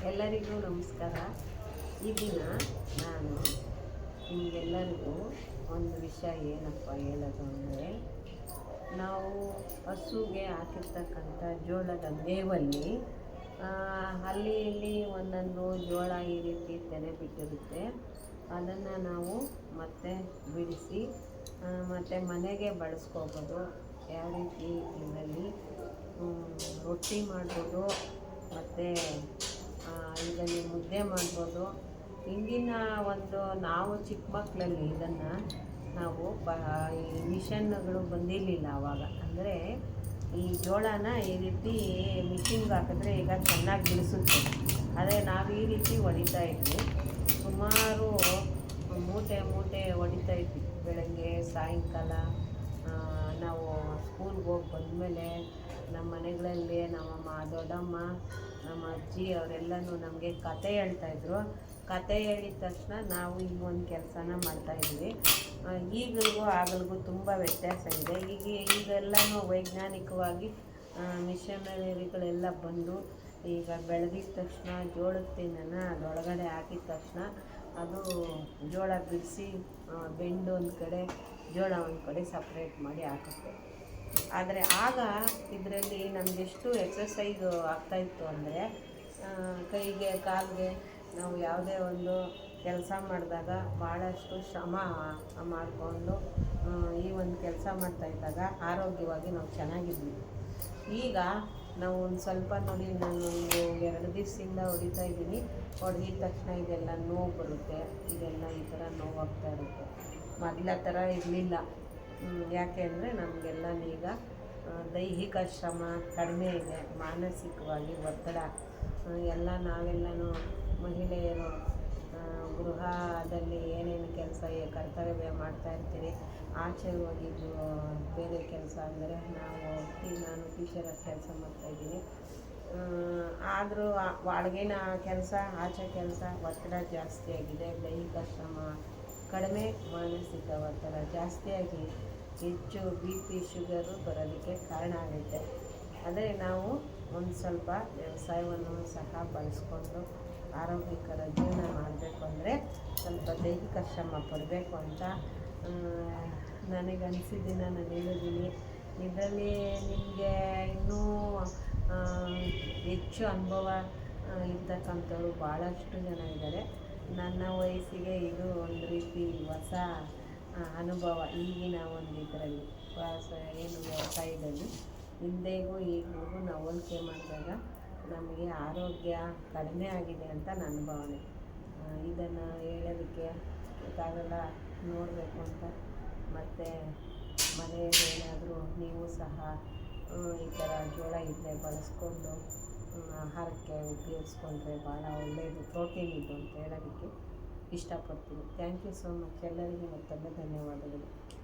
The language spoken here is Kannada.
ಎಲ್ಲರಿಗೂ ನಮಸ್ಕಾರ. ಈ ದಿನ ನಾನು ನಿಮಗೆಲ್ಲರಿಗೂ ಒಂದು ವಿಷಯ ಏನಪ್ಪ ಹೇಳೋದು ಅಂದರೆ, ನಾವು ಹಸುಗೆ ಹಾಕಿರ್ತಕ್ಕಂಥ ಜೋಳದ ಮೇವಲ್ಲಿ ಅಲ್ಲಿ ಇಲ್ಲಿ ಒಂದೊಂದು ಜೋಳ ಈ ರೀತಿ ತೆನೆ ಬಿಟ್ಟಿರುತ್ತೆ. ಅದನ್ನು ನಾವು ಮತ್ತೆ ಬಿಡಿಸಿ ಮತ್ತು ಮನೆಗೆ ಬಳಸ್ಕೋಬೋದು. ಯಾವ ರೀತಿ ಇದರಲ್ಲಿ ರೊಟ್ಟಿ ಮಾಡ್ಬೋದು, ಮತ್ತು ಇದರಲ್ಲಿ ಮುದ್ದೆ ಮಾಡ್ಬೋದು. ಹಿಂದಿನ ಒಂದು ನಾವು ಚಿಕ್ಕ ಮಕ್ಕಳಲ್ಲಿ ಇದನ್ನು ನಾವು ಈ ಮಿಷನ್ಗಳು ಬಂದಿರಲಿಲ್ಲ ಆವಾಗ. ಅಂದರೆ ಈ ಜೋಳನ ಈ ರೀತಿ ಮಿಷಿನ್ಗೆ ಹಾಕಿದ್ರೆ ಈಗ ಚೆನ್ನಾಗಿ ಬಿಡಿಸುತ್ತೆ. ಆದರೆ ನಾವು ಈ ರೀತಿ ಹೊಡಿತಾ ಇದ್ವಿ. ಸುಮಾರು ಮೂಟೆ ಹೊಡಿತಾ ಇದ್ವಿ. ಬೆಳಗ್ಗೆ ಸಾಯಂಕಾಲ ನಾವು ಸ್ಕೂಲ್ಗೆ ಹೋಗಿ ಬಂದಮೇಲೆ ನಮ್ಮ ಮನೆಗಳಲ್ಲಿ ನಮ್ಮಮ್ಮ, ದೊಡ್ಡಮ್ಮ, ನಮ್ಮ ಅಜ್ಜಿ ಅವರೆಲ್ಲನೂ ನಮಗೆ ಕತೆ ಹೇಳ್ತಾಯಿದ್ರು. ಕತೆ ಹೇಳಿದ ತಕ್ಷಣ ನಾವು ಈ ಒಂದು ಕೆಲಸನ ಮಾಡ್ತಾಯಿದ್ವಿ. ಈಗಲಿಗೂ ಆಗಲಿಗೂ ತುಂಬ ವ್ಯತ್ಯಾಸ ಇದೆ. ಈಗೆಲ್ಲನೂ ವೈಜ್ಞಾನಿಕವಾಗಿ ಮಿಷನರಿಗಳೆಲ್ಲ ಬಂದು ಈಗ ಬೆಳೆದಿದ್ದ ತಕ್ಷಣ ಜೋಳದ ತಿನ್ನನ ಅದರೊಳಗಡೆ ಹಾಕಿದ ತಕ್ಷಣ ಅದು ಜೋಳ ಬಿಡಿಸಿ ಬೆಂಡು ಒಂದು ಕಡೆ, ಜೋಳ ಒಂದು ಕಡೆ ಸಪ್ರೇಟ್ ಮಾಡಿ ಹಾಕುತ್ತೆ. ಆದರೆ ಆಗ ಇದರಲ್ಲಿ ನಮಗೆಷ್ಟು ಎಕ್ಸಸೈಸು ಆಗ್ತಾಯಿತ್ತು ಅಂದರೆ, ಕೈಗೆ ಕಾಲಿಗೆ ನಾವು ಯಾವುದೇ ಒಂದು ಕೆಲಸ ಮಾಡಿದಾಗ ಭಾಳಷ್ಟು ಶ್ರಮ ಮಾಡಿಕೊಂಡು ಈ ಒಂದು ಕೆಲಸ ಮಾಡ್ತಾಯಿದ್ದಾಗ ಆರೋಗ್ಯವಾಗಿ ನಾವು ಚೆನ್ನಾಗಿದ್ವಿ. ಈಗ ನಾವು ಒಂದು ಸ್ವಲ್ಪ ನೋಡಿ, ನಾನು ಒಂದು 2 ದಿವಸದಿಂದ ಹೊಡಿತಾ ಇದ್ದೀನಿ. ಹೊಡೆದಿದ ತಕ್ಷಣ ಇದೆಲ್ಲ ನೋವು ಬರುತ್ತೆ, ಇದೆಲ್ಲ ಈ ಥರ ನೋವಾಗ್ತಾ ಇರುತ್ತೆ. ಮೊದಲ ಥರ ಇರಲಿಲ್ಲ. ಯಾಕೆ ಅಂದರೆ ನಮಗೆಲ್ಲನೀಗ ದೈಹಿಕ ಶ್ರಮ ಕಡಿಮೆ ಇದೆ, ಮಾನಸಿಕವಾಗಿ ಒತ್ತಡ ನಾವೆಲ್ಲನೂ ಮಹಿಳೆಯರು ಗೃಹದಲ್ಲಿ ಏನೇನು ಕೆಲಸ ಕರ್ತವ್ಯ ಮಾಡ್ತಾಯಿರ್ತೀರಿ. ಆಚೆ ಹೋಗಿದ್ದು ಬೇರೆ ಕೆಲಸ ಅಂದರೆ ನಾನು ಟೀಚರಾಗಿ ಕೆಲಸ ಮಾಡ್ತಾಯಿದ್ದೀನಿ. ಆದರೂ ಅಡುಗೆನ ಕೆಲಸ, ಆಚೆ ಕೆಲಸ, ಒತ್ತಡ ಜಾಸ್ತಿಯಾಗಿದೆ. ದೈಹಿಕ ಶ್ರಮ ಕಡಿಮೆ, ಮಾನಸಿಕ ಒತ್ತಡ ಜಾಸ್ತಿಯಾಗಿ ಹೆಚ್ಚು BP ಶುಗರು ಬರೋದಕ್ಕೆ ಕಾರಣ ಆಗುತ್ತೆ. ಆದರೆ ನಾವು ಒಂದು ಸ್ವಲ್ಪ ವ್ಯವಸಾಯವನ್ನು ಸಹ ಬಳಸ್ಕೊಂಡು ಆರೋಗ್ಯಕರ ಜೀವನ ಮಾಡಬೇಕು ಅಂದರೆ ಸ್ವಲ್ಪ ದೈಹಿಕ ಶ್ರಮ ಪಡಬೇಕು ಅಂತ ನನಗನ್ಸಿದ್ದನ್ನು ನಾನು ಹೇಳಿದ್ದೀನಿ. ಇದರಲ್ಲಿ ನಿಮಗೆ ಇನ್ನೂ ಹೆಚ್ಚು ಅನುಭವ ಇರ್ತಕ್ಕಂಥವ್ರು ಭಾಳಷ್ಟು ಜನ ಇದ್ದಾರೆ. ನನ್ನ ವಯಸ್ಸಿಗೆ ಇದು ಒಂದು ರೀತಿ ಹೊಸ ಅನುಭವ. ಈಗಿನ ಒಂದು ಇದರಲ್ಲಿ ವ್ಯವಸಾಯದಲ್ಲಿ ಹಿಂದೆಗೂ ಈಗಿಗೂ ನಾವು ಹೋಲಿಕೆ ಮಾಡಿದಾಗ ನಮಗೆ ಆರೋಗ್ಯ ಕಡಿಮೆ ಆಗಿದೆ ಅಂತ ನನ್ನ ಭಾವನೆ. ಇದನ್ನು ಹೇಳೋದಕ್ಕೆ ಗೊತ್ತಾಗಲ್ಲ, ನೋಡಬೇಕು ಅಂತ. ಮತ್ತು ಮನೆಯಲ್ಲಿ ಏನಾದರೂ ನೀವು ಸಹ ಈ ಥರ ಜೋಳ ಇದ್ದರೆ ಬಳಸ್ಕೊಂಡು ಆಹಾರಕ್ಕೆ ಉಪಯೋಗಿಸ್ಕೊಂಡ್ರೆ ಭಾಳ ಒಳ್ಳೆಯದು, ಪ್ರೋಟೀನ್ ಇದು ಅಂತ ಹೇಳೋದಕ್ಕೆ ಇಷ್ಟಪಡ್ತೀನಿ. Thank you so much. ಎಲ್ಲರಿಗೂ ಮತ್ತೊಮ್ಮೆ ಧನ್ಯವಾದಗಳು.